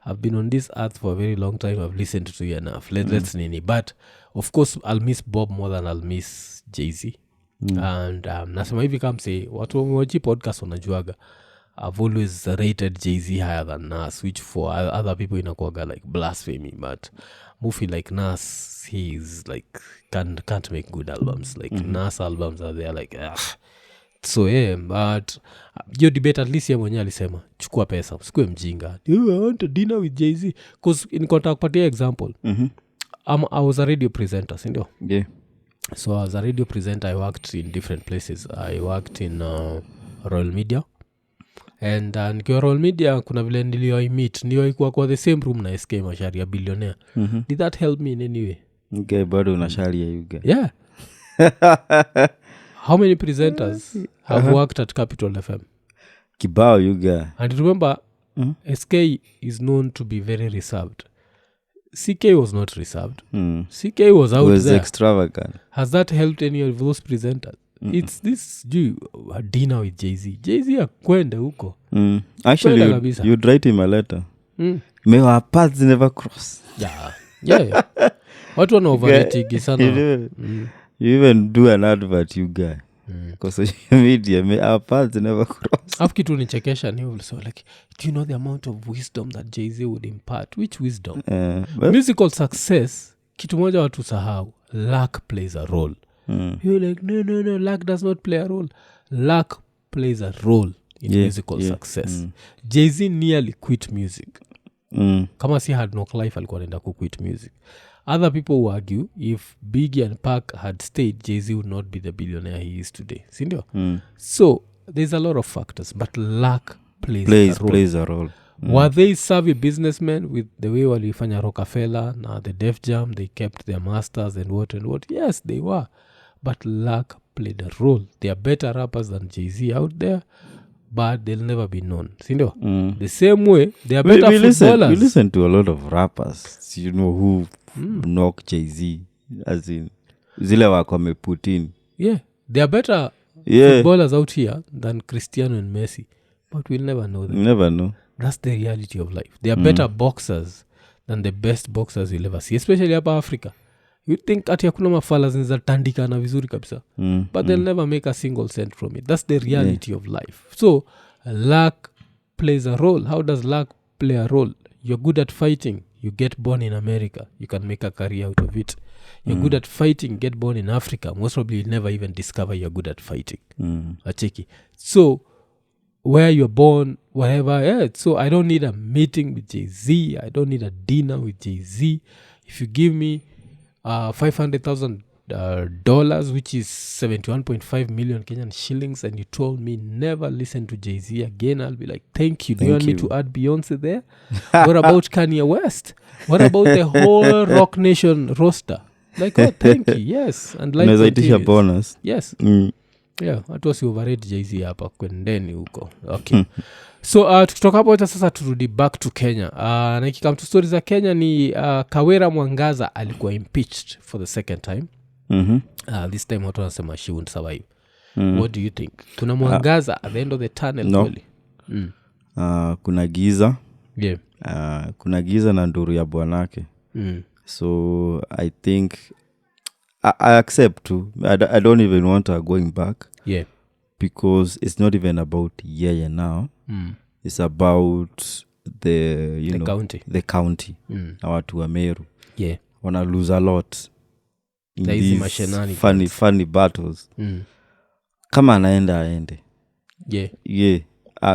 I've been on this earth for a very long time. I've listened to you enough. Let's nini. But of course, I'll miss Bob more than I'll miss Jay-Z. And nasema hivi kama say watu wamewachi podcast wanajuaga, I've always rated Jay-Z higher than Nas, which for other people inakuwaga like blasphemy. But movie like Nas, he's like can't make good albums. Like Nas albums are there like so but your debate at least mwenyewe alisema chukua pesa usikue mjinga. I want to dinner with Jay-Z because in contact party example I was a radio presenter, sindio? Yeah. So as a radio presenter I worked in different places. I worked in Royal Media, and nikiwa Royal Media kuna vile nilioimit nilioikuwa kwa the same room na SK Mashari ya billionaire. Did that help me in any way? Okay, bado unashari ya yuga. Yeah. How many presenters have worked at Capital FM? Kibao yuga. And remember, SK is known to be very reserved. CK was not reserved. CK was out there. It was extravagant. Has that helped any of those presenters? It's this dinner with Jay-Z. Jay-Z akwende huko. Actually, you'd write him a letter. May our paths never cross. Yeah. Watu wana overrating sana. You even do an advert, you guy. Because social media, may our paths never cross. Afu kitu nichekesha ni also like, do you know the amount of wisdom that Jay-Z would impart? Which wisdom? Musical success, kitu moja watu sahau, luck plays a role. You're like, no, luck does not play a role. Luck plays a role in musical success. Jay-Z nearly quit music. Kama si Hard Knock Life alikuwa anaenda quit music. Other people will argue if Biggie and Pac had stayed, Jay-Z would not be the billionaire he is today. Sindio? So there's a lot of factors, but luck plays a role. Were they savvy businessmen with the way walifanya Rockefeller na the Def Jam? They kept their masters and what? Yes, they were. But luck played a role. They are better rappers than Jay-Z out there, but they'll never be known. Sindio? The same way, they are better footballers. We listen to a lot of rappers, you know, who knock Jay-Z, as in zile wako put in. Yeah, they are better footballers out here than Cristiano and Messi, but we'll never know them. Never know. That's the reality of life. They are better boxers than the best boxers you'll ever see, especially hapa Africa. You think ati hakuna mafala zinatandika na vizuri kabisa, but they'll never make a single cent from it. That's the reality of life. So luck plays a role. How does luck play a role? You're good at fighting, you get born in America, you can make a career out of it. You're good at fighting, get born in Africa, most probably you'll never even discover you're good at fighting. Acheki. So where you're born, whatever, so I don't need a meeting with Jay-Z, I don't need a dinner with Jay-Z. If you give me $500,000, which is 71.5 million Kenyan shillings, and you told me never listen to Jay-Z again, I'll be like, thank you. Do you want me to add Beyonce there? What about Kanye West? What about the whole Rock Nation roster? Like, oh, thank you. Yes. And like bonus. Yes. Yeah, watu wasi overrate Jay-Z hapa kwendeni huko. Okay. So tukitoka hapo sasa turudi back to Kenya. Na ikikam to stories za Kenya ni Kawera Mwangaza alikuwa impeached for the second time. This time watu wanasema she won't survive. What do you think? Kuna Mwangaza at the end of the tunnel kweli? Kuna giza. Yeah. Kuna giza na nduru ya bwanake. So I think I accept too. I don't even want her going back. Yeah. Because it's not even about yeye now. It's about the county. The county. Na watu wa Meru. Yeah. Wanna lose a lot in these funny battles. Kama anaenda aende. Yeah. Yeah.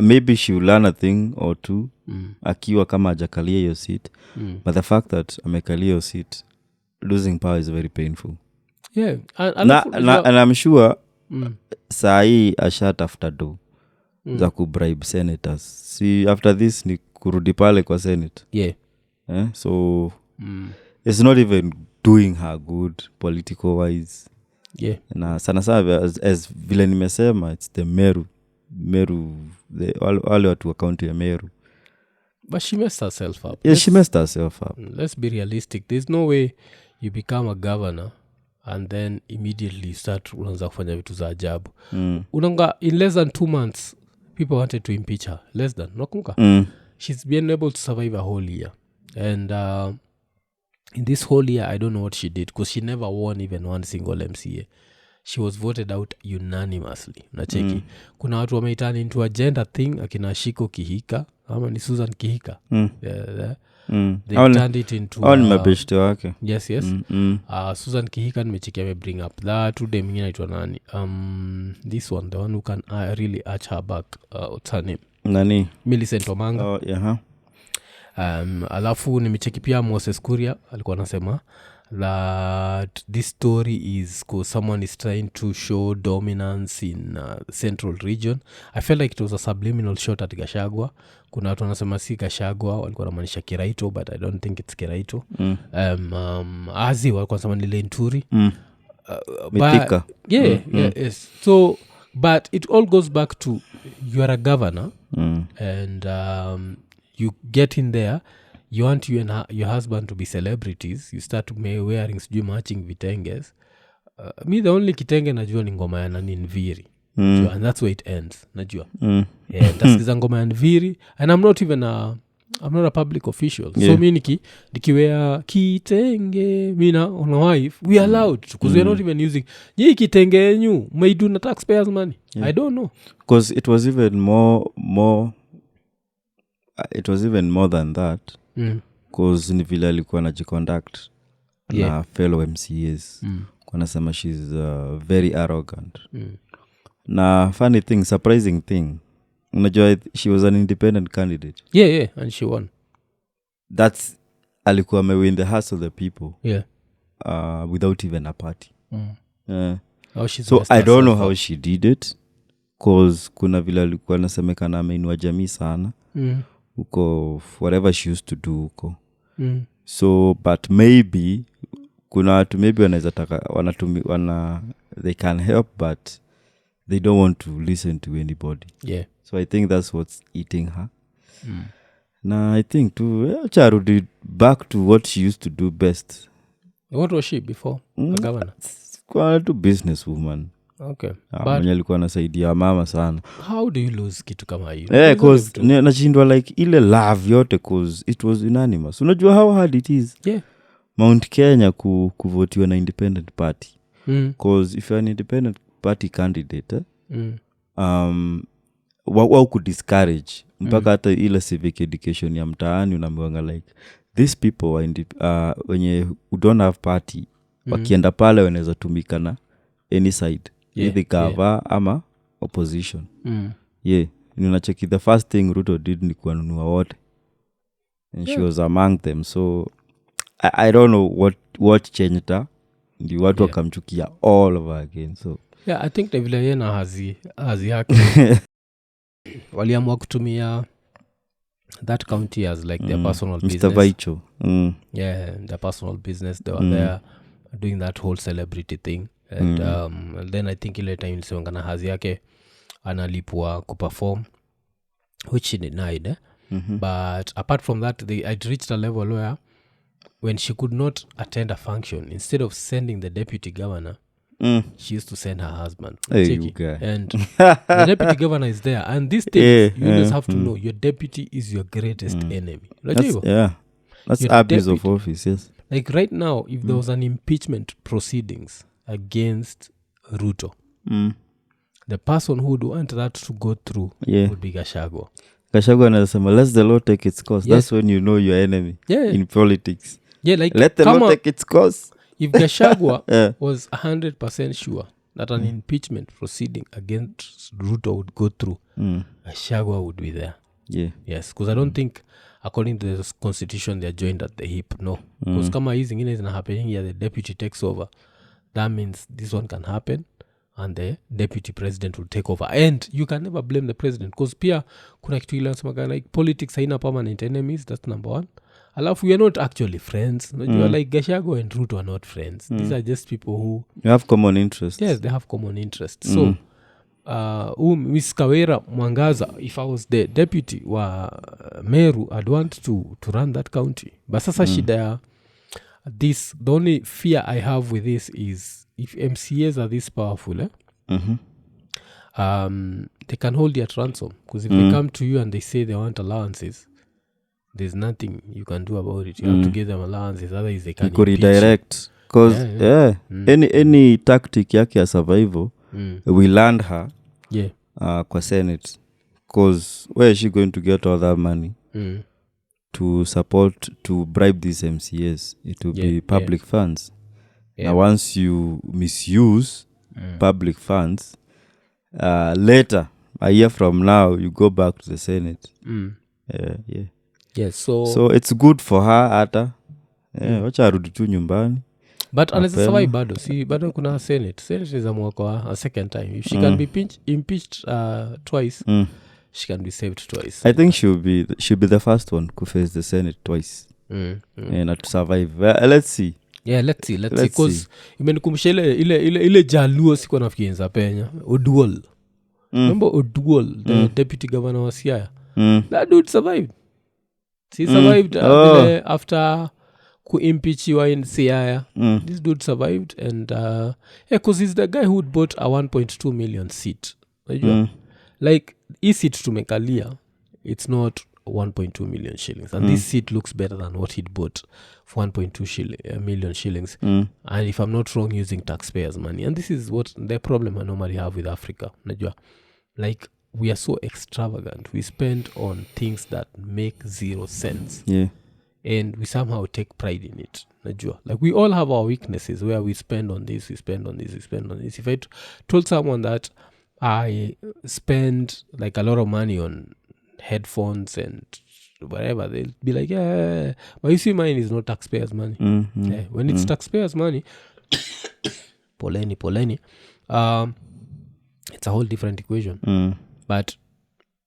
Maybe she will learn a thing or two. Akiwa kama ajakalia hiyo seat. But the fact that amekalia hiyo seat, losing power is very painful. Yeah. And I'm sure saa hii ashatafuta do za kubribe senators. See, after this ni kurudi pale kwa Senate. Yeah. So it's not even doing her good political wise. Yeah. Na sana as vile nimesema, it's the Meru wale watu wa county ya Meru. But she messed herself up. Yeah, she messed herself up. Let's be realistic. There's no way you become a governor and then immediately start unaanza kufanya vitu za ajabu. Unanga in less than 2 months people wanted to impeach her. Less than. Nakumbuka. She's been able to survive a whole year. And in this whole year I don't know what she did because she never won even one single MCA. She was voted out unanimously. Nacheki. Kuna watu wameitana into a gender thing akina Shiko Kihika ama ni Susan Kihika. They turned it into mabeshte wake. Yes. Susan Kihika nimecheki ame bring up that today mwingine aitwa nani? This one, the one who can really arch her back. What's her name? Nani? Millicent Omanga. Oh, yeah. Alafu nimecheki pia Moses Kuria alikuwa anasema that this story is because someone is trying to show dominance in central region. I felt like it was a subliminal shot at Gachagua. Kuna watu wanasema si Gachagua, walikuwa wanamaanisha Kiraito, but I don't think it's Kiraito. Azi walikuwa wanasema ni Lenturi. Mithika. Yes. So but it all goes back to you are a governor and you get in there, you want you and your husband to be celebrities, you start wearing sijui matching vitenges. Me the only kitenge najua ni ngoma ya nani Nviri. And that's where it ends, najua. Tasikiza ngoma ya Nviri and I'm not a public official. So me nikiwea kitenge mina on a wife, we allowed because we're not even using hii kitenge yenyu may do na taxpayers money. I don't know because it was even more it was even more than that. Because ni vile alikuwa najiconduct na fellow MCAs. Wanasema she's very arrogant. Na funny thing, surprising thing, unajua she was an independent candidate. Yeah, and she won. That's alikuwa amewin the hearts of the people. Yeah. Without even a party. So I don't know how she did it because kuna vile alikuwa nasemekana ameinua jamii sana. Uko whatever she used to do uko. So but maybe kuna watu maybe wanaweza taka they can help but they don't want to listen to anybody. Yeah. So I think that's what's eating her. Na I think to charudi back to what she used to do best. What was she before a governor? Kwa tu businesswoman. Okay. Mwenye alikuwa anasaidia mama sana. How do you lose kitu kama hiyo? Because nachindwa like ile love yote cause it was unanimous. Unajua how hard it is? Yeah. Mount Kenya kuvotiwa na independent party. Cause if you're an independent party candidate, wao could discourage. Mpaka hata ile civic education ya mtaani unamwanga like these people wenye who don't have party wakienda pale wanaweza tumika na any side. Either cover ama opposition. Ninacheki the first thing Ruto did ni kuanunua wote. And she was among them. So I don't know what changed her. Ndi watu wakamchukia all over again. So I think the vile yena hazi haki. Waliamua kutumia that county as like their personal business. Mr. Vaicho. Their personal business. They were there doing that whole celebrity thing. and then I think ile time ilisongana hazi yake analipwa kuperform, which she denied but apart from that I'd reached a level where when she could not attend a function, instead of sending the deputy governor, she used to send her husband. And the deputy governor is there, and these things you just have to know your deputy is your greatest enemy. That's abuse of office. Yes, like right now, if there was an impeachment proceedings against Ruto, the person who would want that to go through would be Gachagua. Gachagua anasema let the law take its course. That's when you know your enemy in politics. Like let the law take its course. If Gachagua was 100% sure that an impeachment proceeding against Ruto would go through, Gachagua would be there. Yes, because I don't think according to the constitution they're joined at the hip. No, because kama hizi zingine zina happening here, the deputy takes over. That means this one can happen and the deputy president will take over, and you can never blame the president because pia kuna kitu ile nasema like politics haina permanent enemies. That's number one. Alafu we are not actually friends. Like Gachagua and Ruto are not friends. These are just people who you have common interests. Yes, they have common interests. So Miss Kawera Mwangaza, if I was the deputy wa Meru, I'd want to run that county. But sasa shida this, the only fear I have with this is if MCAs are this powerful, they can hold you at ransom. Because if they come to you and they say they want allowances, there's nothing you can do about it. You have to give them allowances, otherwise they can redirect. Because any tactic yake ya survival, we land her kwa Senate. Because where is she going to get all that money to support, to bribe these MCAs? It will be public funds. Now once you misuse public funds, later, a year from now, you go back to the Senate. Yes, so it's good for her hata. Wacha arudi tu nyumbani. But anaweza survive bado. Si bado kuna Senate. Senate is a second time. If she can be impeached twice, she can be saved twice. I think she'll be the first one to face the Senate twice. And to survive. Let's see. Let's see because imenikumbusha ile Jaluo siko nafikiria penya. Oduol. Remember Oduol, the deputy governor wa Siaya? That dude survived. He survived after ku-impeachiwa in Siaya. This dude survived, and because he's the guy who bought a 1.2 million seat. Like, his seat to Mekalia, it's not 1.2 million shillings. And this seat looks better than what he'd bought for 1.2 million shillings. And if I'm not wrong, using taxpayers' money. And this is what the problem I normally have with Africa. Like, we are so extravagant. We spend on things that make zero sense. And we somehow take pride in it. Like, we all have our weaknesses where we spend on this, we spend on this, we spend on this. If I told someone that I spend like a lot of money on headphones and whatever, they'll be like, but you see, mine is not taxpayers' money. When it's taxpayers' money, poleni, it's a whole different equation. But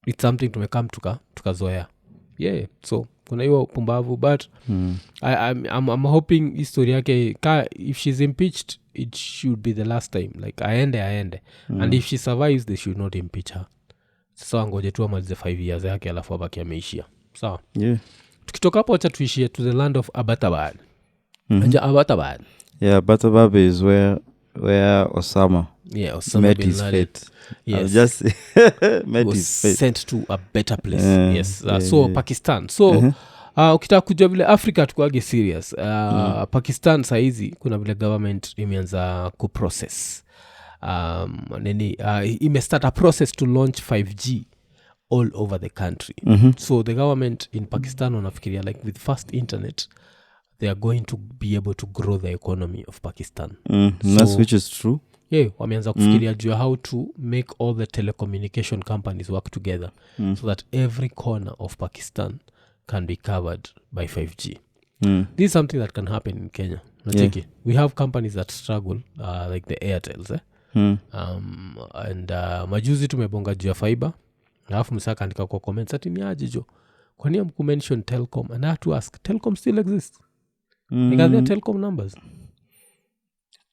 it's something to come tukazoea. So kuna hiyo pumbavu, but I'm hoping history yake if she's impeached, it should be the last time. Like aende and if she survives, they should not impeach her. Sasa ngoje tu amalize 5 years yake alafu abaki ameishia. Sawa. Tukitoka hapo acha tuishie to the land of Abbottabad. Abbottabad. Abbottabad is where Osama met his fate. Just met his fate. Sent to a better place. So Pakistan. So ukitaka kujua vile Africa tukuage serious. Pakistan saizi kuna vile government imeanza kuprocess. Start a process to launch 5G all over the country. So the government in Pakistan wanafikiria like with fast internet, they are going to be able to grow the economy of Pakistan. That's which is true. Wameanza kufikiria juu how to make all the telecommunication companies work together so that every corner of Pakistan can be covered by 5G. This is something that can happen in Kenya. We have companies that struggle, like the Airtels. And majuzi tumebonga juu ya fiber. Alafu msaka andika kwa comments ati ni aje jo. Kwa nini mention Telcom? And I had to ask, Telcom still exists? Like, are there Telcom numbers?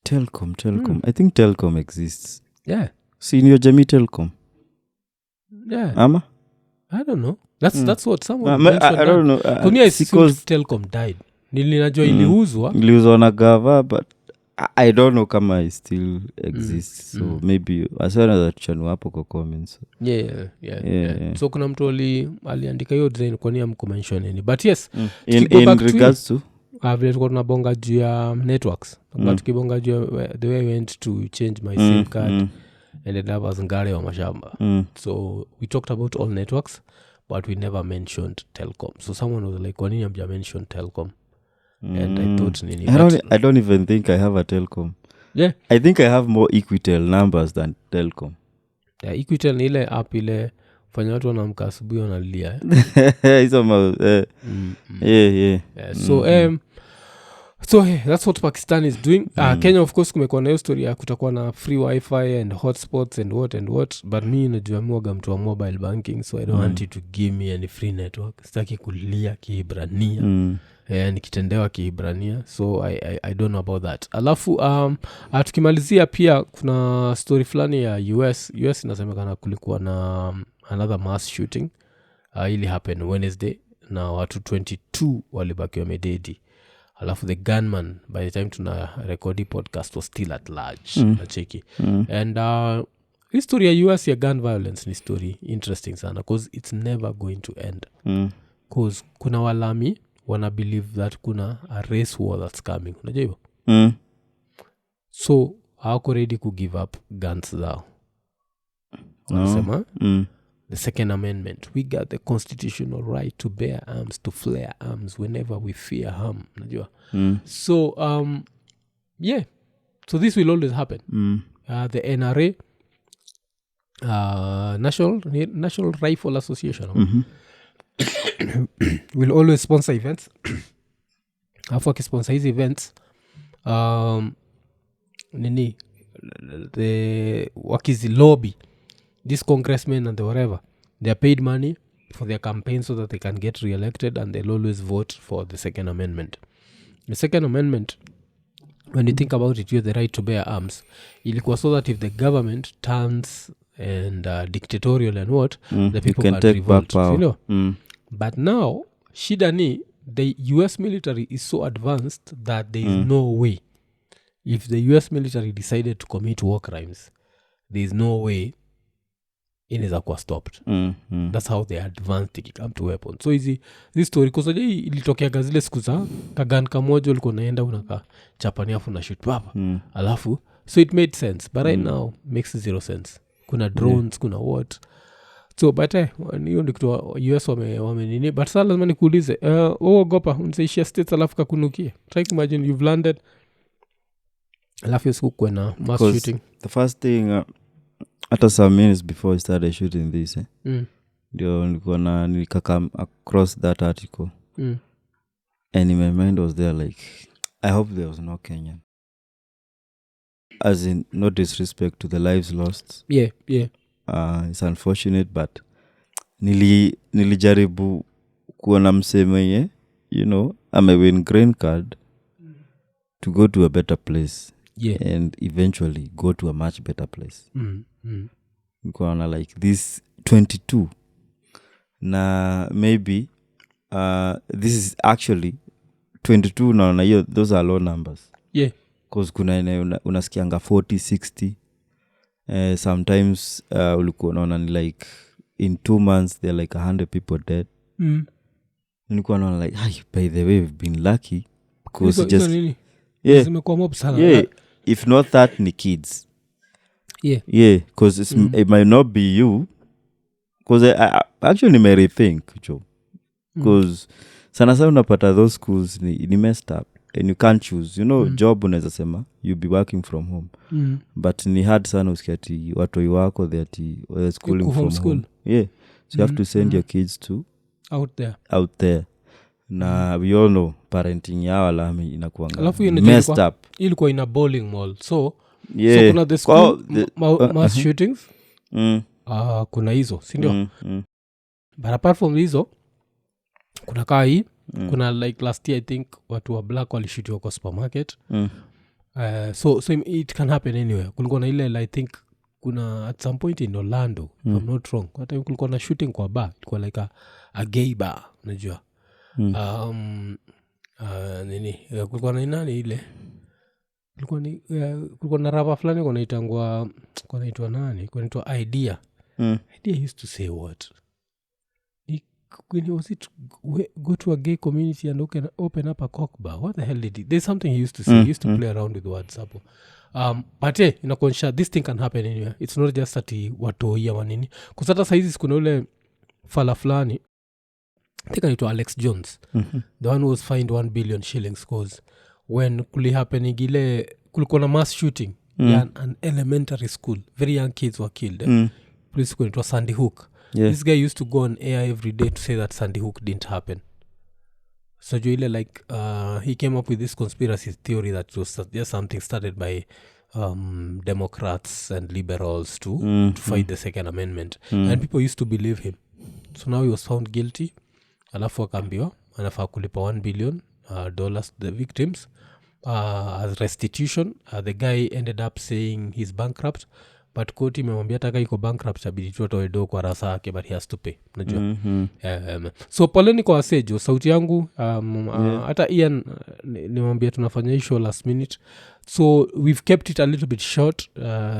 Telcom. I think Telcom exists. Yeah. Senior Jamie Telcom. Yeah. Ama? I don't know. That's what someone mentioned. I don't know. Kunia is Telcom died. Nilinajua iliuzwa. Iliuzwa na gava, but I don't know kama it still exists. So maybe asana za tuchanu hapo kwa comments. Yeah. So kuna mtu aliandika hiyo design kwa nia mkumention nini. But yes, in regards to vile tuko tunabonga juu ya networks. Tukibonga juu ya the way I went to change my SIM card ended up as ngare wa mashamba. So we talked about all networks, but we never mentioned Telcom. So someone was like, why didn't you mention Telcom? And I thought nini. I don't even think I have a Telcom. Yeah. I think I have more Equitel numbers than Telcom. Yeah, Equitel ni ile app ile fanya watu wanamka asubuhi wanalia. Hizo yeah. So that's what Pakistan is doing. Kenya of course kumekuwa na hiyo story ya kutakuwa na free wifi and hotspots and what, but me najua mwaga mtu wa mobile banking, so I don't want you to give me any free network. Sitaki kulia Kiibrania. Nikitendewa Kiibrania, so I don't know about that. Alafu tukimalizia pia kuna story fulani ya US inasemekana kulikuwa na another mass shooting ili happen Wednesday na watu 22 walibaki wamededi. Alafu the gunman by the time tuna record podcast was still at large. Nacheki. And history ya US ya gun violence ni story interesting sana because it's never going to end. Because kuna walami wana believe that kuna a race war that's coming. Unajua hivyo? So hawako ready to give up guns zao. Wanasema the Second Amendment, we got the constitutional right to bear arms, to flare arms whenever we fear harm. Unajua? So so this will always happen. The NRA, National Rifle Association, will always sponsor events. After sponsor these events, the wakizi lobby, this congressmen and the whatever, they are paid money for their campaign so that they can get re-elected, and they'll always vote for the Second Amendment. The Second Amendment, when you think about it, you have the right to bear arms. Ilikuwa so that if the government turns and dictatorial and the people can take revolt. back power. You know? But now, shida ni, the US military is so advanced that there is no way. If the US military decided to commit war crimes, there is no way inaweza kuwa stopped. That's how they advanced to come to weapons. So this story kusaje ilitokea gazile siku za kagan kamoja ulikuwa naenda unaka chapani afu na shoot baba. Alafu so it made sense, but right now makes zero sense. Kuna drones, kuna what. So but hiyo ndio kitu US wame nini, but sasa lazima nikuulize ogopa unsaishia states alafu kakunukie. Try to imagine you've landed alafu usiku kuna mass shooting. The first thing after some minutes before I started shooting this ndio nilikuwa nilikakam across that article and in my mind was there like I hope there was no Kenyan, as in no disrespect to the lives lost. Yeah It's unfortunate, but nilijaribu kuona mseme you know win green card to go to a better place and eventually go to a much better place. Nikuona like this 22 na maybe this is actually 22 naona hiyo those are low numbers. Because kuna unasikianga 40 60 sometimes ulikuwa unaona ni like in 2 months there are like 100 people dead. Nilikuwa naona like by the way we've been lucky because just zimekuwa mob sana. If not that ni kids. Because it might not be you, because I actually may rethink because sana unapata those schools ni messed up and you can't choose, you know. Job unaweza sema you'll be working from home, but ni hard sana usikiati watoi wako that schooling from home. So you have to send your kids to out there. Na we all know parenting ya alami inakuanga messed up. Ilikuwa ina bowling mall, so kuna the school mass shootings kuna hizo, si ndio? But apart from hizo kuna kuna like last year I think watu wa black walishutiwa kwa supermarket. So it can happen anywhere. Kulikuwa na ile I think kuna at some point in Orlando, if I'm not wrong, hata kulikuwa na shooting kwa bar, ilikuwa like a gay bar, unajua. Nini kulikuwa na nani ile, kulikuwa na rapa fulani kwa naitwa nani, kwa naitwa Idea. Idea used to say what, when was it go to a gay community and open up a cock bar? What the hell did he, there's something he used to say. He used to play around with words hapo. But inakuonyesha this thing can happen anywhere. It's not just ati watoia wanini, kusata saizi kuna ule fala fulani I think anaitwa Alex Jones, the one who was fined 1 billion shillings cause when kulikuwa na mass shooting in an elementary school, very young kids were killed. Police kunaitwa Sandy Hook. This guy used to go on air every day to say that Sandy Hook didn't happen. So Joile he came up with this conspiracy theory that was just something started by Democrats and liberals to fight the Second Amendment. And people used to believe him. So now he was found guilty. Alafu akaambiwa anafaa kulipa $1 billion dollars to the victims as restitution. The guy ended up saying he's bankrupt, but koti imemwambia taka iko bankrupt abidi tu atoe do kwa rasa yake, but he has to pay, unajua. So poleni kwa wasejo, sauti yangu hata Ian nimwambia tunafanya hii show last minute, so we've kept it a little bit short.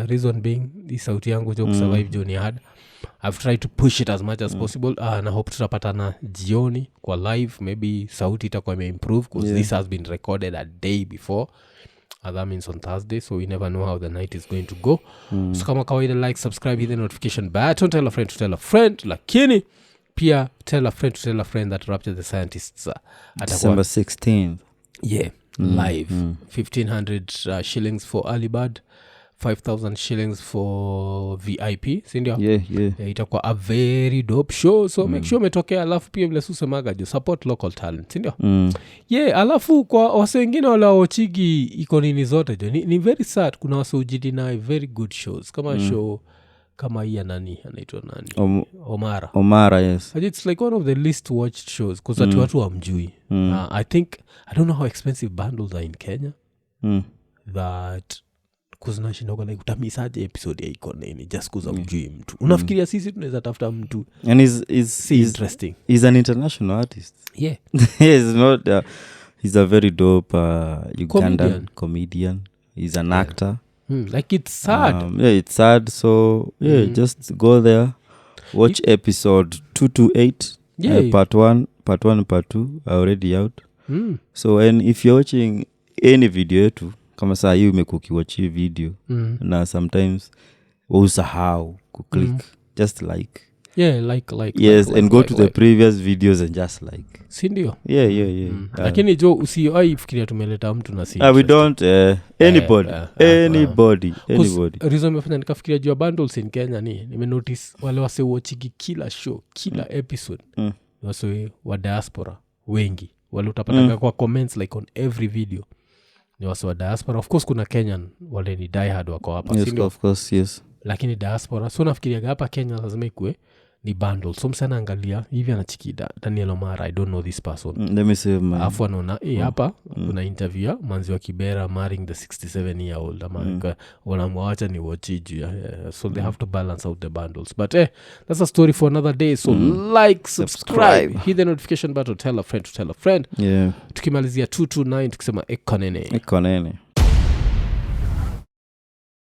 Reason being hii sauti yangu jo kusurvive Johnny hard. I've tried to push it as much as possible. Na hope tutapatana jioni kwa live, maybe sauti itakuwa imeimprove because this has been recorded a day before. That means on Thursday, so we never know how the night is going to go. So kama kawaida, like, subscribe, hit the notification button, tell a friend to tell a friend, lakini pia tell a friend to tell a friend that Rapture the Scientists December 16th. Live. 1,500 shillings for early bird, 5,000 shillings for VIP, sindio? Itakuwa a very dope show, so make sure umetokea. Alafu pia vile susemaga jo, support local talent, sindio? Alafu kwa wase wengine wala ochigi Ikonini zote jo, ni very sad. Kuna wase ujidi na very good shows kama show kama hii nani anaitwa nani, Omara, yes. It's like one of the least watched shows because watu wamjui. I don't know how expensive bundles are in Kenya, that kuzinashindoga like utamisaje episode ya Ikonini just kuza mjui mtu. Unafikiria sisi tunaweza tafuta mtu, and is interesting. He's an international artist. He's not he's a very dope Ugandan comedian. He's an actor. Like it's sad. It's sad. So just go there, watch episode 228. Part 1 and part 2 are already out. So and if you're watching any video yetu kama saa hii umekukiwatch video na sometimes usahau kuclick, just like yes, and go to the previous videos and just like, sindio? Lakini jo usiai fikiria tumeleta mtu na si we don't anybody. Reason mefanya nikafikiria juu bundles in Kenya nimenotice wale wase watchigi kila show, kila episode wase wa diaspora wengi wale utapatanga kwa comments like on every video ni wase wa diaspora. Of course kuna Kenyan wale ni die hard wako hapa, sindio? Of course, yes. Lakini diaspora, so nafikiria hapa Kenya lazima ikue ni bundle. So msana angalia hivi anachikida Daniel Omara, I don't know this person. Let me say afu anaona hapa kuna interview ya manzi wa Kibera marrying the 67-year-old ama wanamwacha ni watchiju. So they have to balance out the bundles, but that's a story for another day. So like, subscribe, hit the notification button, tell a friend to tell a friend. Tukimalizia 229 tukisema Iko Nini.